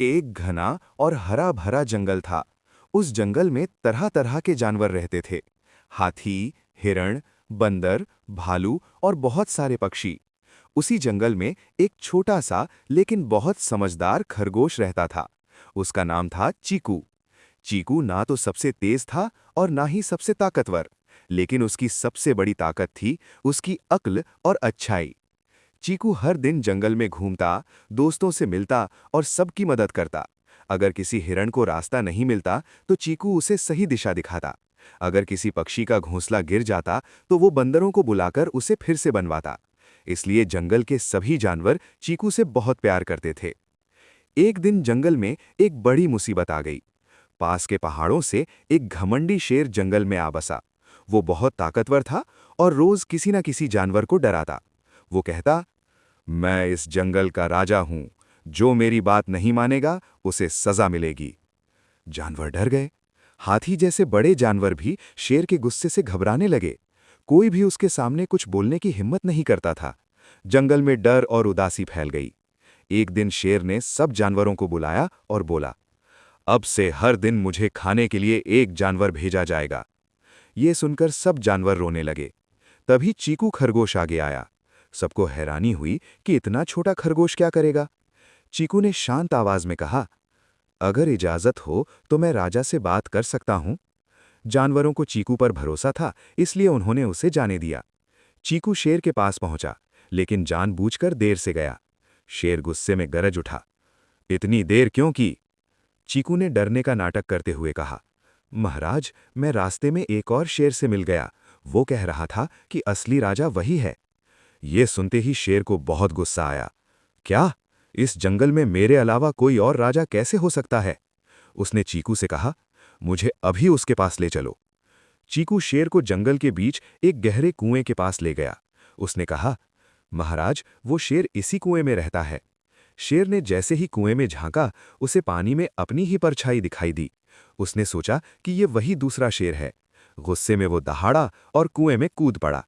एक घना और हरा भरा जंगल था। उस जंगल में तरह तरह के जानवर रहते थे। हाथी, हिरण, बंदर, भालू और बहुत सारे पक्षी। उसी जंगल में एक छोटा सा लेकिन बहुत समझदार खरगोश रहता था। उसका नाम था चीकू। चीकू ना तो सबसे तेज था और ना ही सबसे ताकतवर, लेकिन उसकी सबसे बड़ी ताकत थी उसकी अक्ल और अच्छाई। चीकू हर दिन जंगल में घूमता, दोस्तों से मिलता और सबकी मदद करता। अगर किसी हिरण को रास्ता नहीं मिलता तो चीकू उसे सही दिशा दिखाता। अगर किसी पक्षी का घोंसला गिर जाता तो वो बंदरों को बुलाकर उसे फिर से बनवाता। इसलिए जंगल के सभी जानवर चीकू से बहुत प्यार करते थे। एक दिन जंगल में एक बड़ी मुसीबत आ गई। पास के पहाड़ों से एक घमंडी शेर जंगल में आ बसा। वो बहुत ताकतवर था और रोज किसी न किसी जानवर को डराता। वो कहता, मैं इस जंगल का राजा हूं। जो मेरी बात नहीं मानेगा उसे सजा मिलेगी। जानवर डर गए। हाथी जैसे बड़े जानवर भी शेर के गुस्से से घबराने लगे। कोई भी उसके सामने कुछ बोलने की हिम्मत नहीं करता था। जंगल में डर और उदासी फैल गई। एक दिन शेर ने सब जानवरों को बुलाया और बोला, अब से हर दिन मुझे खाने के लिए एक जानवर भेजा जाएगा। ये सुनकर सब जानवर रोने लगे। तभी चीकू खरगोश आगे आया। सबको हैरानी हुई कि इतना छोटा खरगोश क्या करेगा। चीकू ने शांत आवाज में कहा, अगर इजाजत हो तो मैं राजा से बात कर सकता हूं। जानवरों को चीकू पर भरोसा था, इसलिए उन्होंने उसे जाने दिया। चीकू शेर के पास पहुंचा, लेकिन जानबूझकर देर से गया। शेर गुस्से में गरज उठा, इतनी देर क्यों की? चीकू ने डरने का नाटक करते हुए कहा, महाराज, मैं रास्ते में एक और शेर से मिल गया। वो कह रहा था कि असली राजा वही है। ये सुनते ही शेर को बहुत गुस्सा आया। क्या? इस जंगल में मेरे अलावा कोई और राजा कैसे हो सकता है? उसने चीकू से कहा, मुझे अभी उसके पास ले चलो। चीकू शेर को जंगल के बीच एक गहरे कुएं के पास ले गया। उसने कहा, महाराज, वो शेर इसी कुएं में रहता है। शेर ने जैसे ही कुएं में झांका, उसे पानी में अपनी ही परछाई दिखाई दी। उसने सोचा कि ये वही दूसरा शेर है। गुस्से में वो दहाड़ा और कुएं में कूद पड़ा।